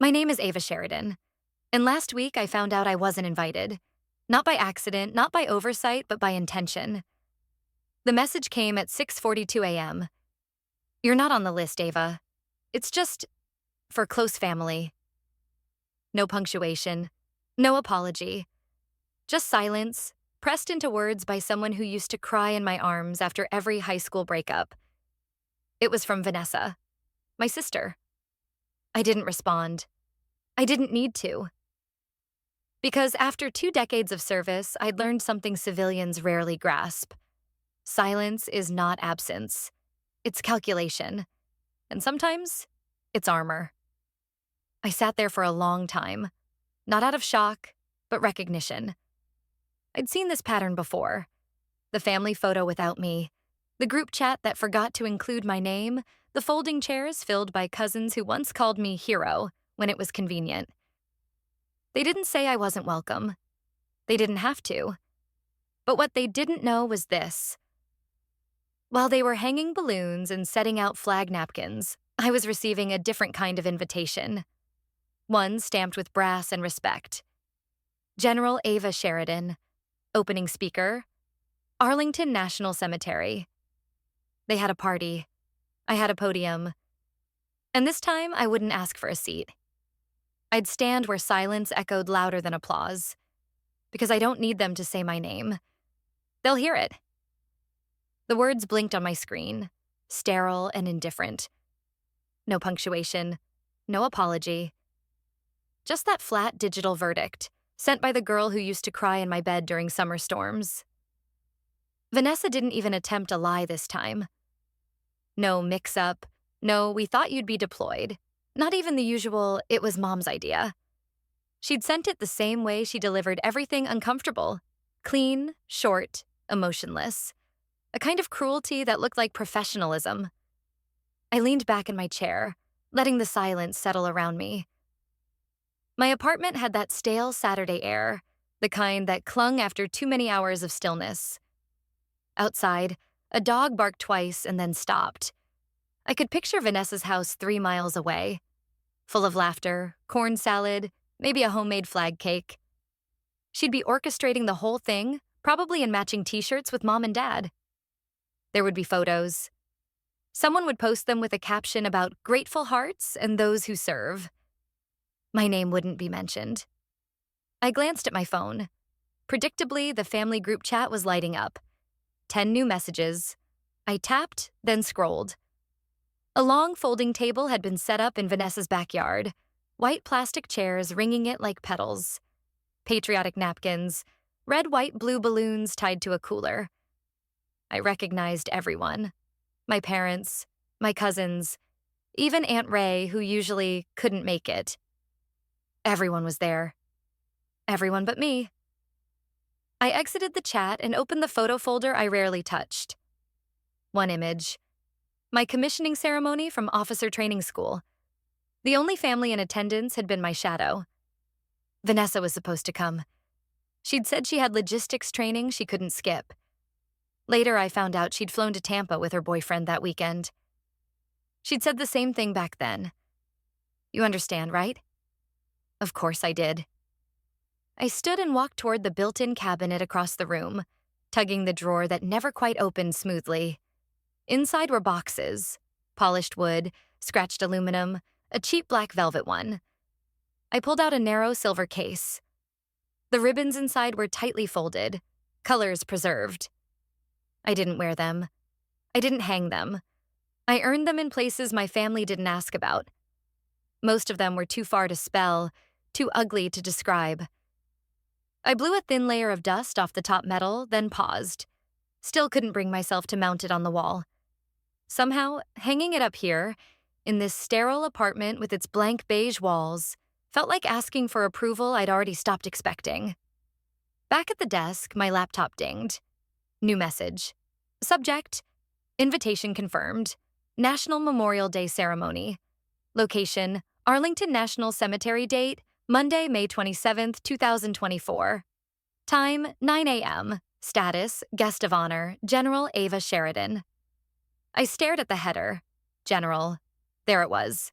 My name is Ava Sheridan, and last week I found out I wasn't invited. Not by accident, not by oversight, but by intention. The message came at 6:42 a.m. You're not on the list, Ava. It's just for close family. No punctuation, no apology, just silence, pressed into words by someone who used to cry in my arms after every high school breakup. It was from Vanessa, my sister. I didn't respond. I didn't need to. Because after 2 decades of service, I'd learned something civilians rarely grasp. Silence is not absence. It's calculation. And sometimes, it's armor. I sat there for a long time, not out of shock, but recognition. I'd seen this pattern before. The family photo without me, the group chat that forgot to include my name, the folding chairs filled by cousins who once called me hero when it was convenient. They didn't say I wasn't welcome. They didn't have to. But what they didn't know was this. While they were hanging balloons and setting out flag napkins, I was receiving a different kind of invitation. One stamped with brass and respect. General Ava Sheridan, opening speaker, Arlington National Cemetery. They had a party. I had a podium. And this time, I wouldn't ask for a seat. I'd stand where silence echoed louder than applause, because I don't need them to say my name. They'll hear it. The words blinked on my screen, sterile and indifferent. No punctuation, no apology. Just that flat digital verdict, sent by the girl who used to cry in my bed during summer storms. Vanessa didn't even attempt a lie this time. No mix-up, no, we thought you'd be deployed. Not even the usual, it was Mom's idea. She'd sent it the same way she delivered everything uncomfortable. Clean, short, emotionless. A kind of cruelty that looked like professionalism. I leaned back in my chair, letting the silence settle around me. My apartment had that stale Saturday air, the kind that clung after too many hours of stillness. Outside, a dog barked twice and then stopped. I could picture Vanessa's house 3 miles away, full of laughter, corn salad, maybe a homemade flag cake. She'd be orchestrating the whole thing, probably in matching t-shirts with Mom and Dad. There would be photos. Someone would post them with a caption about grateful hearts and those who serve. My name wouldn't be mentioned. I glanced at my phone. Predictably, the family group chat was lighting up. 10 new messages. I tapped, then scrolled. A long folding table had been set up in Vanessa's backyard, white plastic chairs ringing it like petals. Patriotic napkins, red, white, blue balloons tied to a cooler. I recognized everyone. My parents, my cousins, even Aunt Ray, who usually couldn't make it. Everyone was there. Everyone but me. I exited the chat and opened the photo folder I rarely touched. One image. My commissioning ceremony from officer training school. The only family in attendance had been my shadow. Vanessa was supposed to come. She'd said she had logistics training she couldn't skip. Later, I found out she'd flown to Tampa with her boyfriend that weekend. She'd said the same thing back then. You understand, right? Of course I did. I stood and walked toward the built-in cabinet across the room, tugging the drawer that never quite opened smoothly. Inside were boxes, polished wood, scratched aluminum, a cheap black velvet one. I pulled out a narrow silver case. The ribbons inside were tightly folded, colors preserved. I didn't wear them. I didn't hang them. I earned them in places my family didn't ask about. Most of them were too far to spell, too ugly to describe. I blew a thin layer of dust off the top metal, then paused. Still couldn't bring myself to mount it on the wall. Somehow, hanging it up here, in this sterile apartment with its blank beige walls, felt like asking for approval I'd already stopped expecting. Back at the desk, my laptop dinged. New message. Subject: invitation confirmed. National Memorial Day ceremony. Location: Arlington National Cemetery. Date: Monday, May 27th, 2024. Time: 9 a.m. Status: guest of honor, General Ava Sheridan. I stared at the header. General. There it was.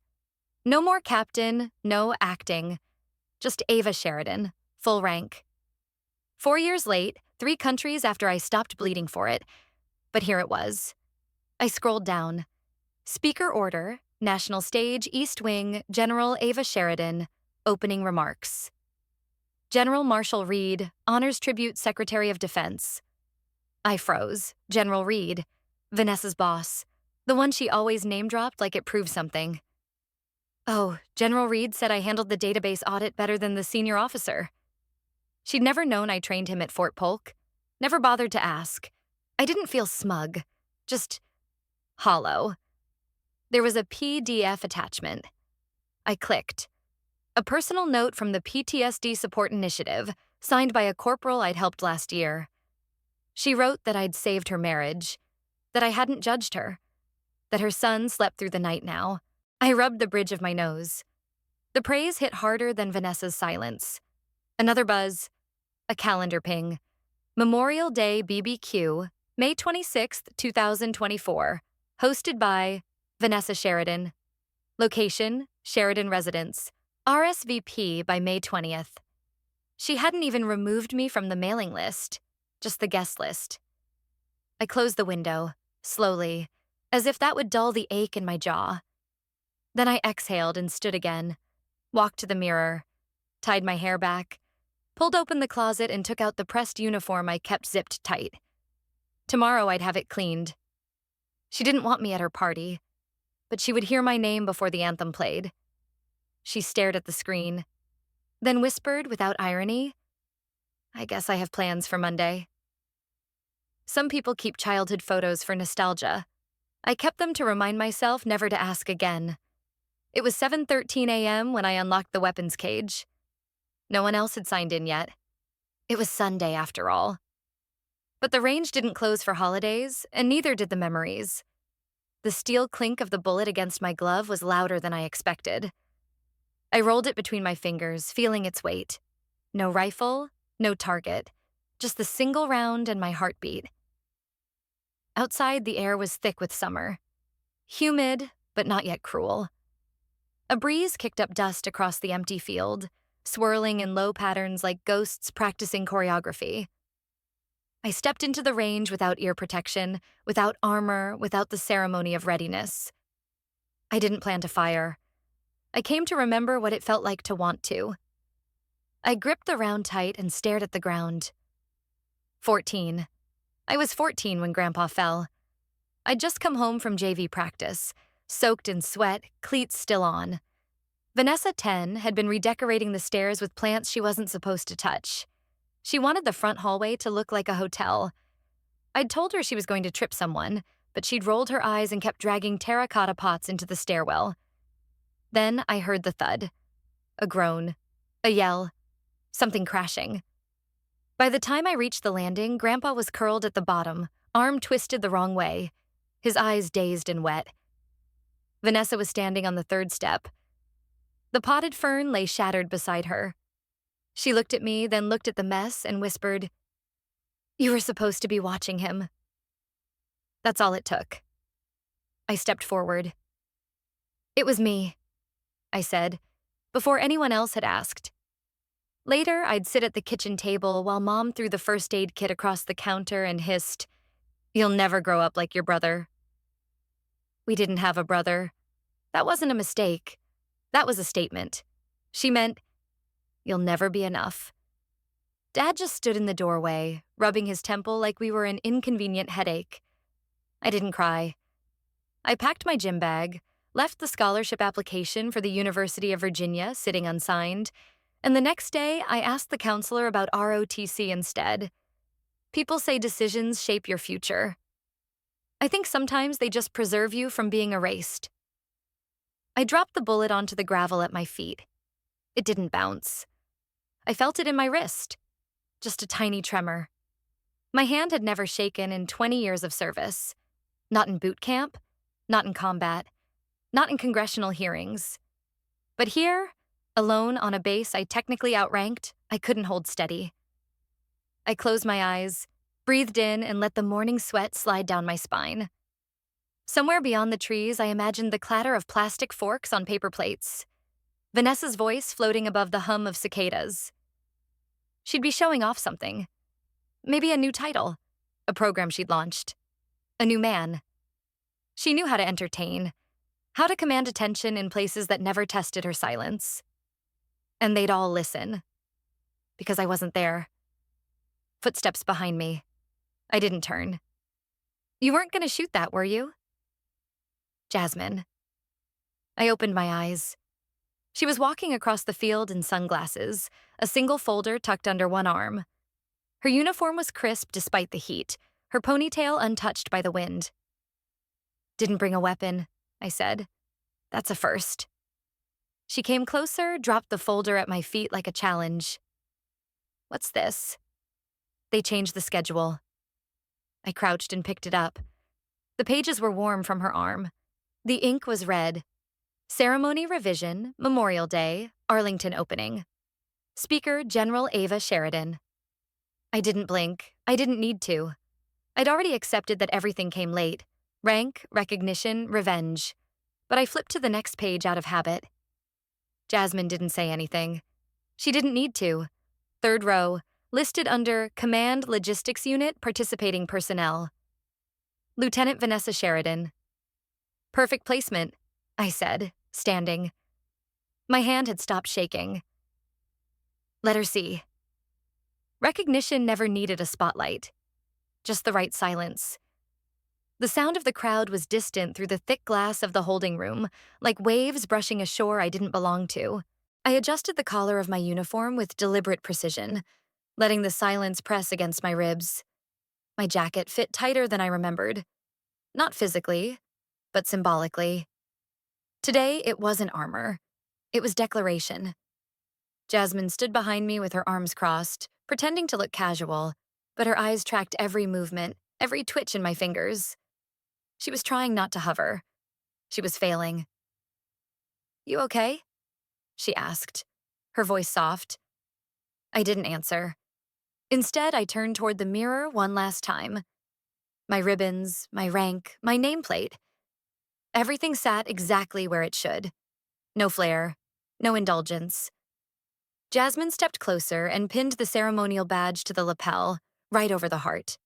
No more captain, no acting. Just Ava Sheridan, full rank. 4 years late, 3 countries after I stopped bleeding for it. But here it was. I scrolled down. Speaker order, National Stage, East Wing, General Ava Sheridan, opening remarks. General Marshall Reed, Honors Tribute Secretary of Defense. I froze. General Reed, Vanessa's boss, the one she always name-dropped like it proved something. Oh, General Reed said I handled the database audit better than the senior officer. She'd never known I trained him at Fort Polk, never bothered to ask. I didn't feel smug, just hollow. There was a PDF attachment. I clicked. A personal note from the PTSD Support Initiative, signed by a corporal I'd helped last year. She wrote that I'd saved her marriage, that I hadn't judged her, that her son slept through the night now. I rubbed the bridge of my nose. The praise hit harder than Vanessa's silence. Another buzz, a calendar ping. Memorial Day BBQ, May 26th, 2024. Hosted by Vanessa Sheridan. Location, Sheridan Residence. RSVP by May 20th. She hadn't even removed me from the mailing list, just the guest list. I closed the window, slowly, as if that would dull the ache in my jaw. Then I exhaled and stood again, walked to the mirror, tied my hair back, pulled open the closet and took out the pressed uniform I kept zipped tight. Tomorrow I'd have it cleaned. She didn't want me at her party, but she would hear my name before the anthem played. She stared at the screen, then whispered without irony, I guess I have plans for Monday. Some people keep childhood photos for nostalgia. I kept them to remind myself never to ask again. It was 7:13 a.m. when I unlocked the weapons cage. No one else had signed in yet. It was Sunday, after all. But the range didn't close for holidays, and neither did the memories. The steel clink of the bullet against my glove was louder than I expected. I rolled it between my fingers, feeling its weight. No rifle, no target, just the single round and my heartbeat. Outside, the air was thick with summer. Humid, but not yet cruel. A breeze kicked up dust across the empty field, swirling in low patterns like ghosts practicing choreography. I stepped into the range without ear protection, without armor, without the ceremony of readiness. I didn't plan to fire. I came to remember what it felt like to want to. I gripped the round tight and stared at the ground. 14. I was 14 when Grandpa fell. I'd just come home from JV practice, soaked in sweat, cleats still on. Vanessa, 10, had been redecorating the stairs with plants she wasn't supposed to touch. She wanted the front hallway to look like a hotel. I'd told her she was going to trip someone, but she'd rolled her eyes and kept dragging terracotta pots into the stairwell. Then I heard the thud. A groan. A yell. Something crashing. By the time I reached the landing, Grandpa was curled at the bottom, arm twisted the wrong way, his eyes dazed and wet. Vanessa was standing on the third step. The potted fern lay shattered beside her. She looked at me, then looked at the mess and whispered, "You were supposed to be watching him." That's all it took. I stepped forward. "It was me," I said, before anyone else had asked. Later, I'd sit at the kitchen table while Mom threw the first aid kit across the counter and hissed, "You'll never grow up like your brother." We didn't have a brother. That wasn't a mistake. That was a statement. She meant, "You'll never be enough." Dad just stood in the doorway, rubbing his temple like we were an inconvenient headache. I didn't cry. I packed my gym bag, left the scholarship application for the University of Virginia sitting unsigned, and the next day I asked the counselor about ROTC instead. People say decisions shape your future. I think sometimes they just preserve you from being erased. I dropped the bullet onto the gravel at my feet. It didn't bounce. I felt it in my wrist. Just a tiny tremor. My hand had never shaken in 20 years of service. Not in boot camp, not in combat, not in congressional hearings. But here, alone on a base I technically outranked, I couldn't hold steady. I closed my eyes, breathed in, and let the morning sweat slide down my spine. Somewhere beyond the trees, I imagined the clatter of plastic forks on paper plates, Vanessa's voice floating above the hum of cicadas. She'd be showing off something. Maybe a new title, a program she'd launched, a new man. She knew how to entertain, how to command attention in places that never tested her silence. And they'd all listen. Because I wasn't there. Footsteps behind me. I didn't turn. You weren't going to shoot that, were you? Jasmine. I opened my eyes. She was walking across the field in sunglasses, a single folder tucked under one arm. Her uniform was crisp despite the heat, her ponytail untouched by the wind. Didn't bring a weapon, I said. That's a first. She came closer, dropped the folder at my feet like a challenge. What's this? They changed the schedule. I crouched and picked it up. The pages were warm from her arm. The ink was red. Ceremony revision, Memorial Day, Arlington opening. Speaker General Ava Sheridan. I didn't blink. I didn't need to. I'd already accepted that everything came late. Rank, recognition, revenge. But I flipped to the next page out of habit. Jasmine didn't say anything. She didn't need to. Third row, listed under Command Logistics Unit Participating Personnel. Lieutenant Vanessa Sheridan. Perfect placement, I said, standing. My hand had stopped shaking. Let her see. Recognition never needed a spotlight. Just the right silence. The sound of the crowd was distant through the thick glass of the holding room, like waves brushing a shore I didn't belong to. I adjusted the collar of my uniform with deliberate precision, letting the silence press against my ribs. My jacket fit tighter than I remembered. Not physically, but symbolically. Today, it wasn't armor. It was declaration. Jasmine stood behind me with her arms crossed, pretending to look casual, but her eyes tracked every movement, every twitch in my fingers. She was trying not to hover. She was failing. You okay? She asked, her voice soft. I didn't answer. Instead, I turned toward the mirror one last time. My ribbons, my rank, my nameplate. Everything sat exactly where it should. No flair, no indulgence. Jasmine stepped closer and pinned the ceremonial badge to the lapel, right over the heart.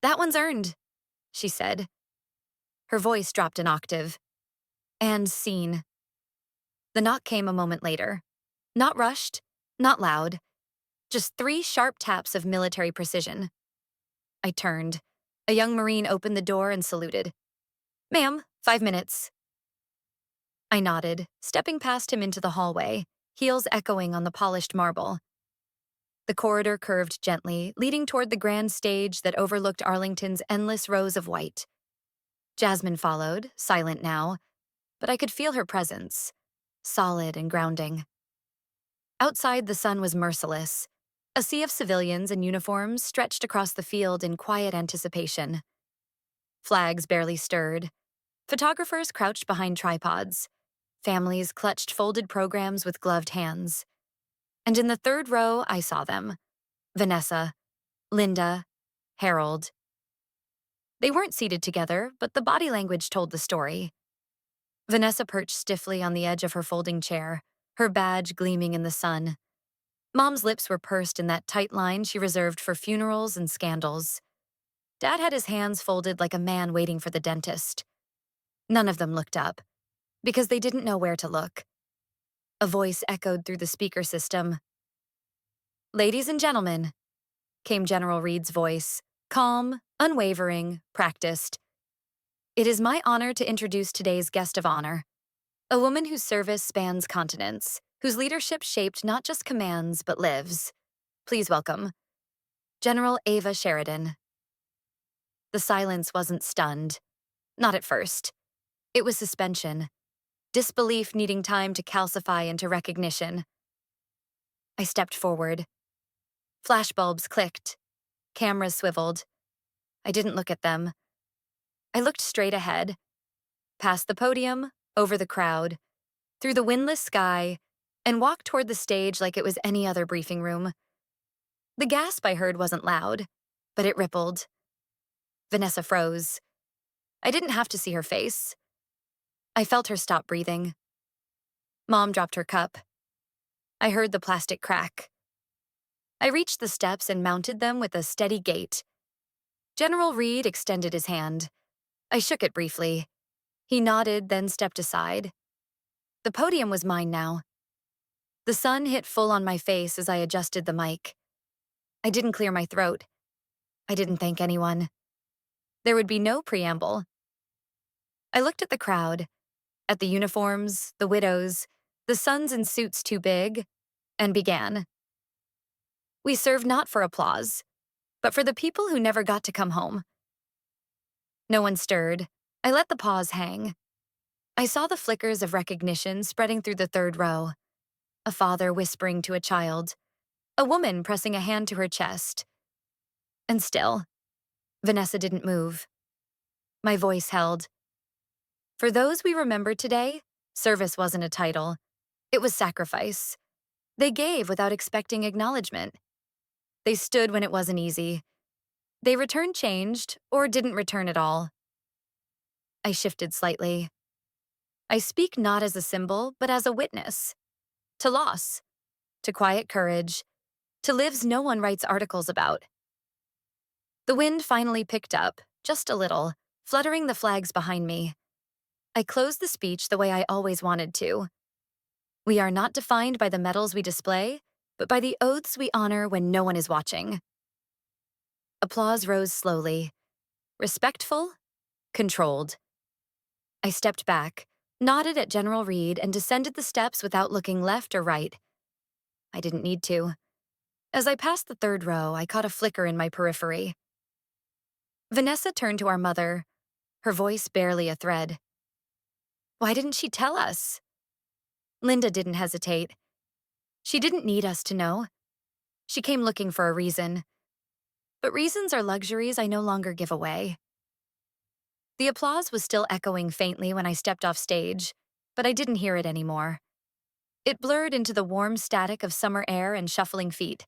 That one's earned, she said. Her voice dropped an octave. And seen. The knock came a moment later. Not rushed, not loud. Just 3 sharp taps of military precision. I turned. A young Marine opened the door and saluted. Ma'am, 5 minutes. I nodded, stepping past him into the hallway, heels echoing on the polished marble. The corridor curved gently, leading toward the grand stage that overlooked Arlington's endless rows of white. Jasmine followed, silent now, but I could feel her presence, solid and grounding. Outside, the sun was merciless. A sea of civilians in uniforms stretched across the field in quiet anticipation. Flags barely stirred. Photographers crouched behind tripods. Families clutched folded programs with gloved hands. And in the third row, I saw them. Vanessa, Linda, Harold. They weren't seated together, but the body language told the story. Vanessa perched stiffly on the edge of her folding chair, her badge gleaming in the sun. Mom's lips were pursed in that tight line she reserved for funerals and scandals. Dad had his hands folded like a man waiting for the dentist. None of them looked up, because they didn't know where to look. A voice echoed through the speaker system. Ladies and gentlemen, came General Reed's voice, calm, unwavering, practiced. It is my honor to introduce today's guest of honor, a woman whose service spans continents, whose leadership shaped not just commands but lives. Please welcome, General Ava Sheridan. The silence wasn't stunned. Not at first. It was suspension. Disbelief needing time to calcify into recognition. I stepped forward. Flashbulbs clicked. Cameras swiveled. I didn't look at them. I looked straight ahead. Past the podium, over the crowd, through the windless sky, and walked toward the stage like it was any other briefing room. The gasp I heard wasn't loud, but it rippled. Vanessa froze. I didn't have to see her face. I felt her stop breathing. Mom dropped her cup. I heard the plastic crack. I reached the steps and mounted them with a steady gait. General Reed extended his hand. I shook it briefly. He nodded, then stepped aside. The podium was mine now. The sun hit full on my face as I adjusted the mic. I didn't clear my throat. I didn't thank anyone. There would be no preamble. I looked at the crowd, at the uniforms, the widows, the sons in suits too big, and began. We serve not for applause, but for the people who never got to come home. No one stirred. I let the pause hang. I saw the flickers of recognition spreading through the third row. A father whispering to a child. A woman pressing a hand to her chest. And still, Vanessa didn't move. My voice held. For those we remember today, service wasn't a title. It was sacrifice. They gave without expecting acknowledgement. They stood when it wasn't easy. They returned changed or didn't return at all. I shifted slightly. I speak not as a symbol, but as a witness. To loss. To quiet courage. To lives no one writes articles about. The wind finally picked up, just a little, fluttering the flags behind me. I closed the speech the way I always wanted to. We are not defined by the medals we display, but by the oaths we honor when no one is watching. Applause rose slowly. Respectful, controlled. I stepped back, nodded at General Reed, and descended the steps without looking left or right. I didn't need to. As I passed the third row, I caught a flicker in my periphery. Vanessa turned to our mother, her voice barely a thread. Why didn't she tell us? Linda didn't hesitate. She didn't need us to know. She came looking for a reason. But reasons are luxuries I no longer give away. The applause was still echoing faintly when I stepped off stage, but I didn't hear it anymore. It blurred into the warm static of summer air and shuffling feet.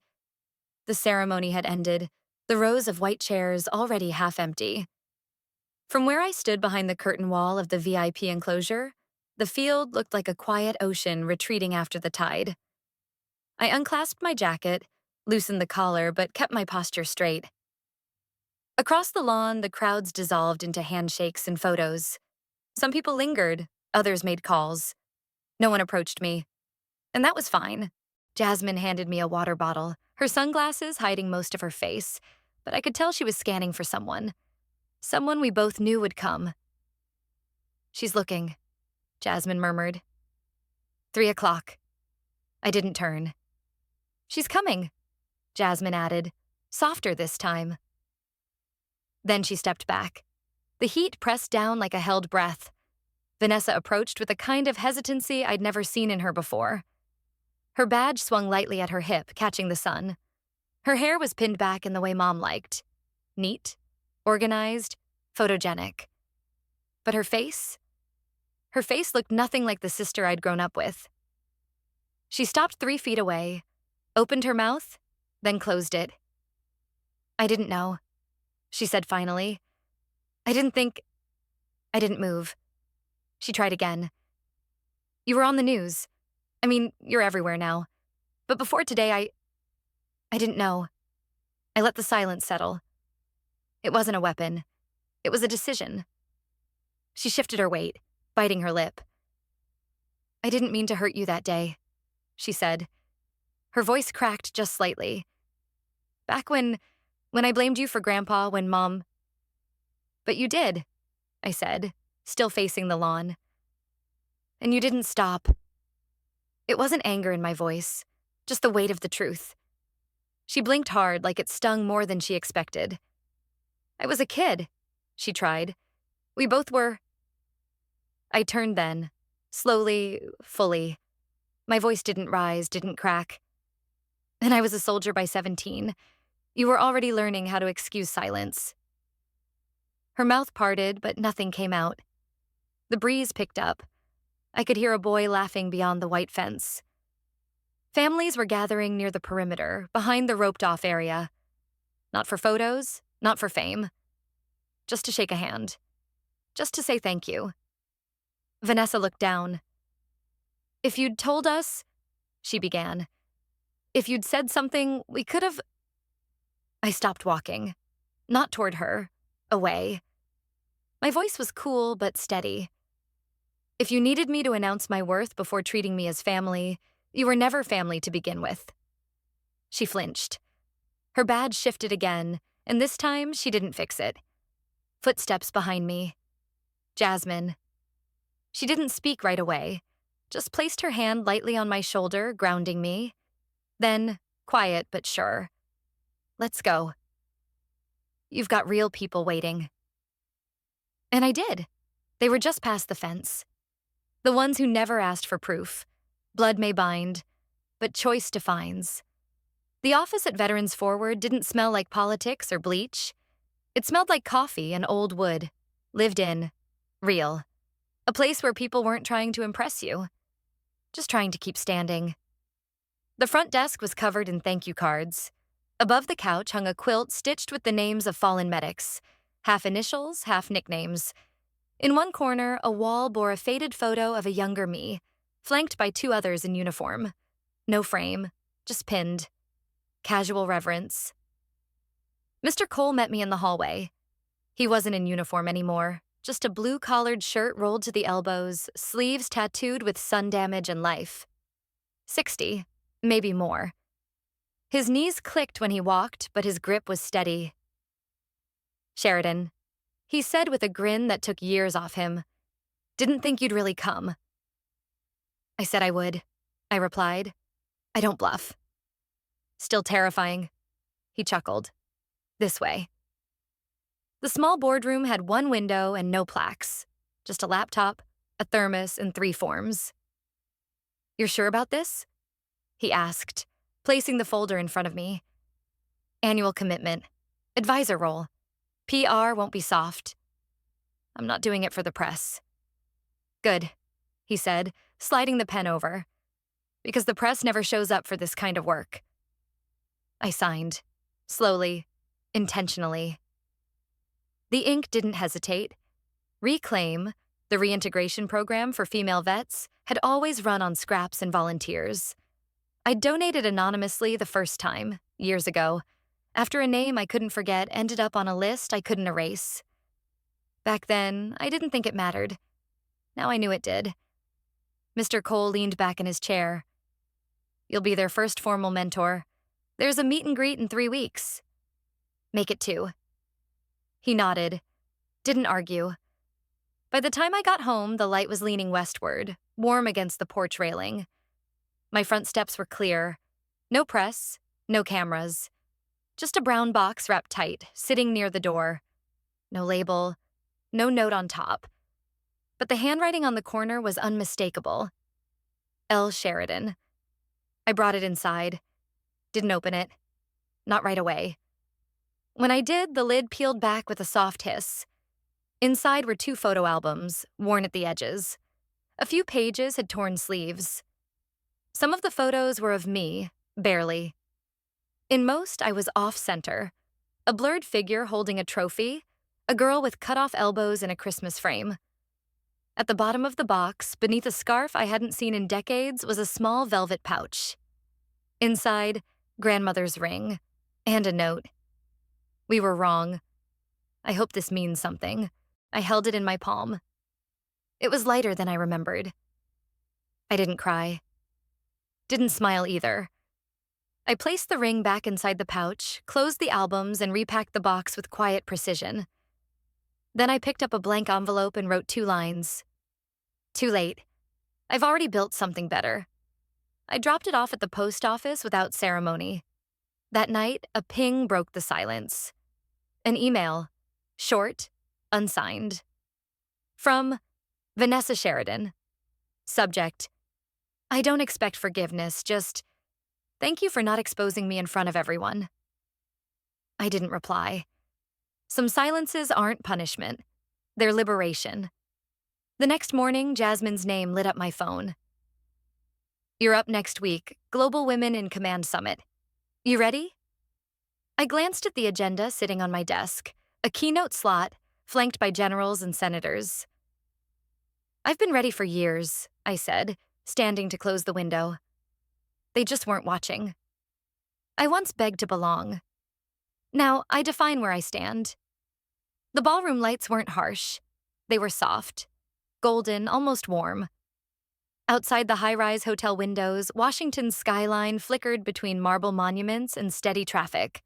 The ceremony had ended, the rows of white chairs already half empty. From where I stood behind the curtain wall of the VIP enclosure, the field looked like a quiet ocean retreating after the tide. I unclasped my jacket, loosened the collar, but kept my posture straight. Across the lawn, the crowds dissolved into handshakes and photos. Some people lingered, others made calls. No one approached me. And that was fine. Jasmine handed me a water bottle, her sunglasses hiding most of her face, but I could tell she was scanning for someone. Someone we both knew would come. She's looking, Jasmine murmured. 3 o'clock. I didn't turn. She's coming, Jasmine added, softer this time. Then she stepped back. The heat pressed down like a held breath. Vanessa approached with a kind of hesitancy I'd never seen in her before. Her badge swung lightly at her hip, catching the sun. Her hair was pinned back in the way Mom liked. Neat, organized, photogenic. But her face? Her face looked nothing like the sister I'd grown up with. She stopped 3 feet away, opened her mouth, then closed it. I didn't know, she said finally. I didn't move. She tried again. You were on the news. I mean, you're everywhere now. But before today, I didn't know. I let the silence settle. It wasn't a weapon. It was a decision. She shifted her weight, biting her lip. I didn't mean to hurt you that day, she said. Her voice cracked just slightly. Back when I blamed you for Grandpa when Mom... But you did, I said, still facing the lawn. And you didn't stop. It wasn't anger in my voice, just the weight of the truth. She blinked hard like it stung more than she expected. I was a kid, she tried. We both were. I turned then, slowly, fully. My voice didn't rise, didn't crack. And I was a soldier by 17. You were already learning how to excuse silence. Her mouth parted, but nothing came out. The breeze picked up. I could hear a boy laughing beyond the white fence. Families were gathering near the perimeter, behind the roped-off area. Not for photos, not for fame. Just to shake a hand. just to say thank you. Vanessa looked down. If you'd told us, she began. If you'd said something, we could have. I stopped walking. Not toward her. Away. My voice was cool but steady. If you needed me to announce my worth before treating me as family, you were never family to begin with. She flinched. Her badge shifted again, and this time she didn't fix it. Footsteps behind me. Jasmine. She didn't speak right away, just placed her hand lightly on my shoulder, grounding me. Then, quiet but sure. Let's go. You've got real people waiting. And I did. They were just past the fence. The ones who never asked for proof. Blood may bind, but choice defines. The office at Veterans Forward didn't smell like politics or bleach. It smelled like coffee and old wood. Lived in. Real. A place where people weren't trying to impress you. Just trying to keep standing. The front desk was covered in thank you cards. Above the couch hung a quilt stitched with the names of fallen medics. Half initials, half nicknames. In one corner, a wall bore a faded photo of a younger me, flanked by two others in uniform. No frame, just pinned. Casual reverence. Mr. Cole met me in the hallway. He wasn't in uniform anymore, just a blue-collared shirt rolled to the elbows, sleeves tattooed with sun damage and life. 60, maybe more. His knees clicked when he walked, but his grip was steady. Sheridan, he said with a grin that took years off him. Didn't think you'd really come. I said I would, I replied. I don't bluff. Still terrifying. He chuckled. This way. The small boardroom had one window and no plaques. Just a laptop, a thermos, and 3 forms. You're sure about this? He asked, placing the folder in front of me. Annual commitment. Advisor role. PR won't be soft. I'm not doing it for the press. Good, he said, sliding the pen over. Because the press never shows up for this kind of work. I signed. Slowly. Intentionally. The ink didn't hesitate. Reclaim, the reintegration program for female vets, had always run on scraps and volunteers. I donated anonymously the first time, years ago, after a name I couldn't forget ended up on a list I couldn't erase. Back then, I didn't think it mattered. Now I knew it did. Mr. Cole leaned back in his chair. You'll be their first formal mentor. There's a meet and greet in 3 weeks. Make it 2. He nodded. Didn't argue. By the time I got home, the light was leaning westward, warm against the porch railing. My front steps were clear. No press, no cameras. Just a brown box wrapped tight, sitting near the door. No label, no note on top. But the handwriting on the corner was unmistakable. L. Sheridan. I brought it inside. Didn't open it. Not right away. When I did, the lid peeled back with a soft hiss. Inside were 2 photo albums, worn at the edges. A few pages had torn sleeves. Some of the photos were of me, barely. In most, I was off-center. A blurred figure holding a trophy, a girl with cut-off elbows in a Christmas frame. At the bottom of the box, beneath a scarf I hadn't seen in decades, was a small velvet pouch. Inside, grandmother's ring, and a note. We were wrong. I hope this means something. I held it in my palm. It was lighter than I remembered. I didn't cry. Didn't smile either. I placed the ring back inside the pouch, closed the albums, and repacked the box with quiet precision. Then I picked up a blank envelope and wrote 2 lines. Too late. I've already built something better. I dropped it off at the post office without ceremony. That night, a ping broke the silence. An email. Short, unsigned. From Vanessa Sheridan. Subject. I don't expect forgiveness, just thank you for not exposing me in front of everyone. I didn't reply. Some silences aren't punishment. They're liberation. The next morning, Jasmine's name lit up my phone. You're up next week, Global Women in Command Summit. You ready? I glanced at the agenda sitting on my desk, a keynote slot, flanked by generals and senators. "I've been ready for years," I said, standing to close the window. They just weren't watching. I once begged to belong. Now, I define where I stand. The ballroom lights weren't harsh. They were soft, golden, almost warm. Outside the high-rise hotel windows, Washington's skyline flickered between marble monuments and steady traffic.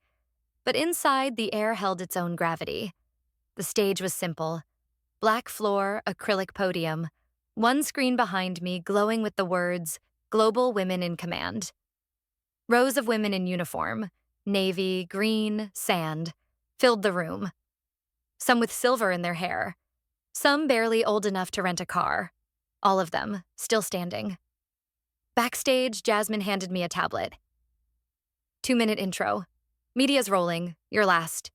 But inside, the air held its own gravity. The stage was simple. Black floor, acrylic podium. One screen behind me glowing with the words, "Global Women in Command." Rows of women in uniform, navy, green, sand, filled the room. Some with silver in their hair. Some barely old enough to rent a car. All of them, still standing. Backstage, Jasmine handed me a tablet. 2-minute intro. Media's rolling. You're last.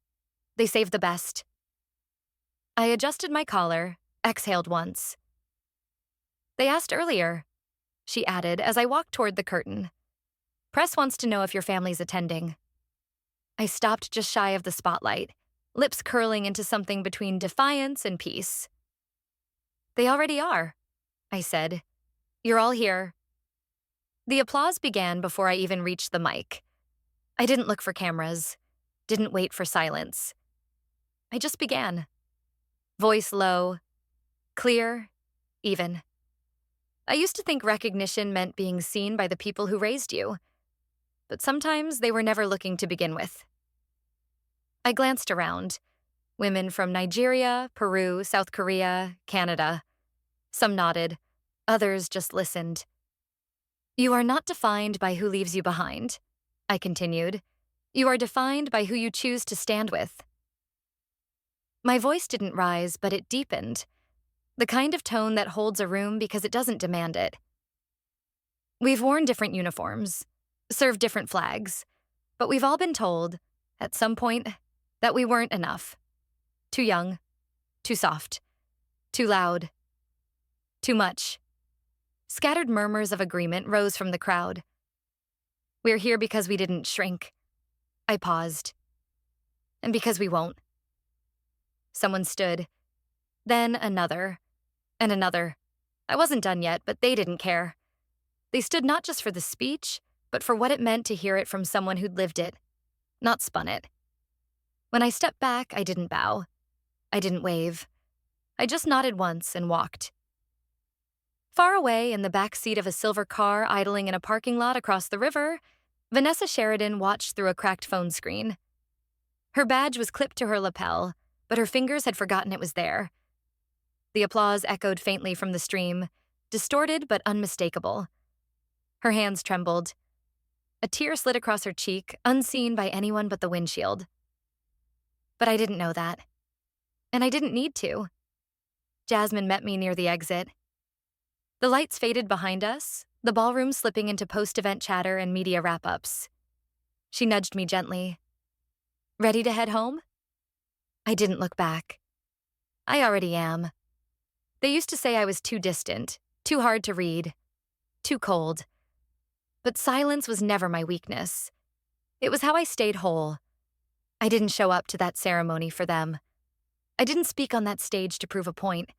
They saved the best. I adjusted my collar, exhaled once. They asked earlier, she added as I walked toward the curtain. Press wants to know if your family's attending. I stopped just shy of the spotlight, lips curling into something between defiance and peace. They already are, I said. You're all here. The applause began before I even reached the mic. I didn't look for cameras, didn't wait for silence. I just began. Voice low, clear, even. I used to think recognition meant being seen by the people who raised you, but sometimes they were never looking to begin with. I glanced around. Women from Nigeria, Peru, South Korea, Canada. Some nodded, others just listened. You are not defined by who leaves you behind, I continued. You are defined by who you choose to stand with. My voice didn't rise, but it deepened. The kind of tone that holds a room because it doesn't demand it. We've worn different uniforms, served different flags, but we've all been told, at some point, that we weren't enough. Too young, too soft, too loud, too much. Scattered murmurs of agreement rose from the crowd. We're here because we didn't shrink. I paused. And because we won't. Someone stood. Then another. And another. I wasn't done yet, but they didn't care. They stood not just for the speech, but for what it meant to hear it from someone who'd lived it, not spun it. When I stepped back, I didn't bow. I didn't wave. I just nodded once and walked. Far away, in the back seat of a silver car idling in a parking lot across the river, Ava Sheridan watched through a cracked phone screen. Her badge was clipped to her lapel, but her fingers had forgotten it was there. The applause echoed faintly from the stream, distorted but unmistakable. Her hands trembled. A tear slid across her cheek, unseen by anyone but the windshield. But I didn't know that. And I didn't need to. Jasmine met me near the exit. The lights faded behind us, the ballroom slipping into post-event chatter and media wrap-ups. She nudged me gently. Ready to head home? I didn't look back. I already am. They used to say I was too distant, too hard to read, too cold. But silence was never my weakness. It was how I stayed whole. I didn't show up to that ceremony for them. I didn't speak on that stage to prove a point.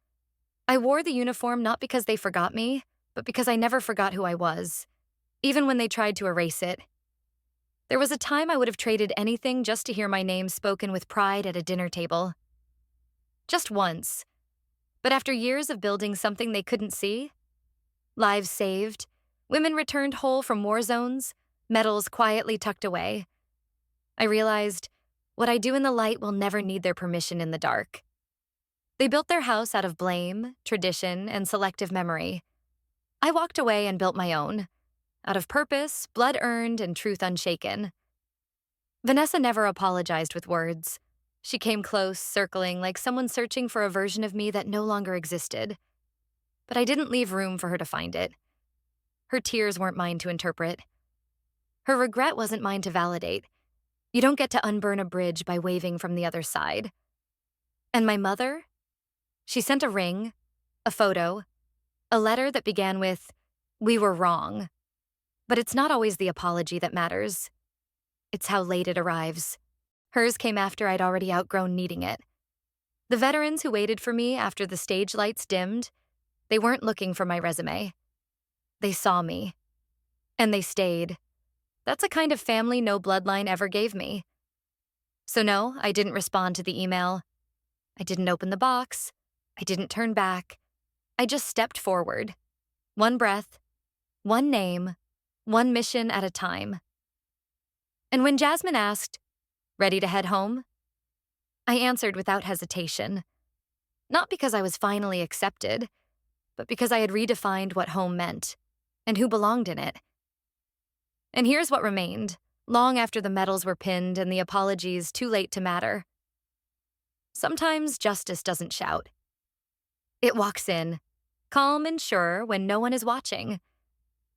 I wore the uniform not because they forgot me, but because I never forgot who I was, even when they tried to erase it. There was a time I would have traded anything just to hear my name spoken with pride at a dinner table. Just once. But after years of building something they couldn't see, lives saved, women returned whole from war zones, medals quietly tucked away, I realized what I do in the light will never need their permission in the dark. They built their house out of blame, tradition, and selective memory. I walked away and built my own, out of purpose, blood earned, and truth unshaken. Vanessa never apologized with words. She came close, circling like someone searching for a version of me that no longer existed. But I didn't leave room for her to find it. Her tears weren't mine to interpret. Her regret wasn't mine to validate. You don't get to unburn a bridge by waving from the other side. And my mother? She sent a ring, a photo, a letter that began with, "We were wrong." But it's not always the apology that matters. It's how late it arrives. Hers came after I'd already outgrown needing it. The veterans who waited for me after the stage lights dimmed, they weren't looking for my resume. They saw me. And they stayed. That's a kind of family no bloodline ever gave me. So no, I didn't respond to the email. I didn't open the box. I didn't turn back. I just stepped forward. One breath, one name, one mission at a time. And when Jasmine asked, "Ready to head home?" I answered without hesitation. Not because I was finally accepted, but because I had redefined what home meant and who belonged in it. And here's what remained, long after the medals were pinned and the apologies too late to matter. Sometimes justice doesn't shout. It walks in, calm and sure when no one is watching,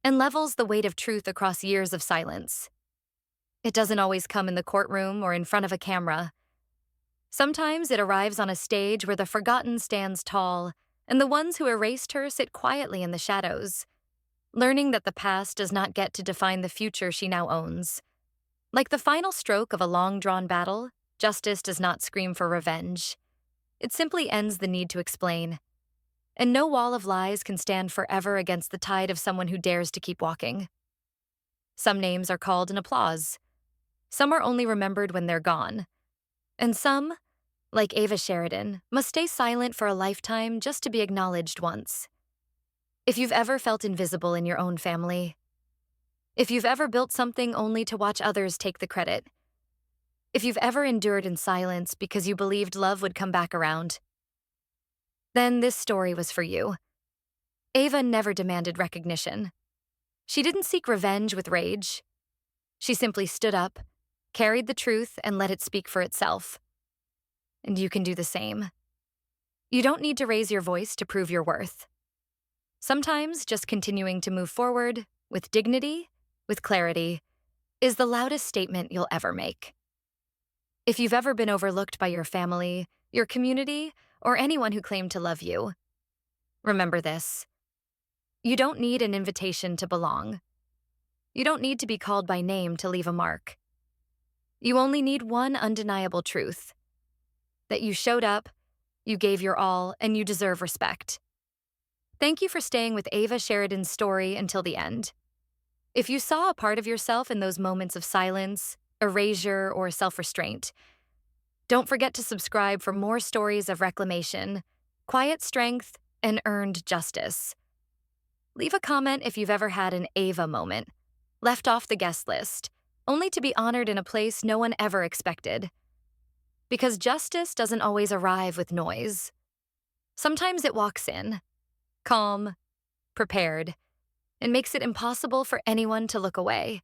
and levels the weight of truth across years of silence. It doesn't always come in the courtroom or in front of a camera. Sometimes it arrives on a stage where the forgotten stands tall, and the ones who erased her sit quietly in the shadows, learning that the past does not get to define the future she now owns. Like the final stroke of a long-drawn battle, justice does not scream for revenge. It simply ends the need to explain. And no wall of lies can stand forever against the tide of someone who dares to keep walking. Some names are called in applause. Some are only remembered when they're gone. And some, like Ava Sheridan, must stay silent for a lifetime just to be acknowledged once. If you've ever felt invisible in your own family, if you've ever built something only to watch others take the credit, if you've ever endured in silence because you believed love would come back around, then this story was for you. Ava never demanded recognition. She didn't seek revenge with rage. She simply stood up, carried the truth, and let it speak for itself. And you can do the same. You don't need to raise your voice to prove your worth. Sometimes just continuing to move forward, with dignity, with clarity, is the loudest statement you'll ever make. If you've ever been overlooked by your family, your community, or anyone who claimed to love you, remember this. You don't need an invitation to belong. You don't need to be called by name to leave a mark. You only need one undeniable truth: that you showed up, you gave your all, and you deserve respect. Thank you for staying with Ava Sheridan's story until the end. If you saw a part of yourself in those moments of silence, erasure, or self-restraint, don't forget to subscribe for more stories of reclamation, quiet strength, and earned justice. Leave a comment if you've ever had an Ava moment, left off the guest list, only to be honored in a place no one ever expected. Because justice doesn't always arrive with noise. Sometimes it walks in, calm, prepared, and makes it impossible for anyone to look away.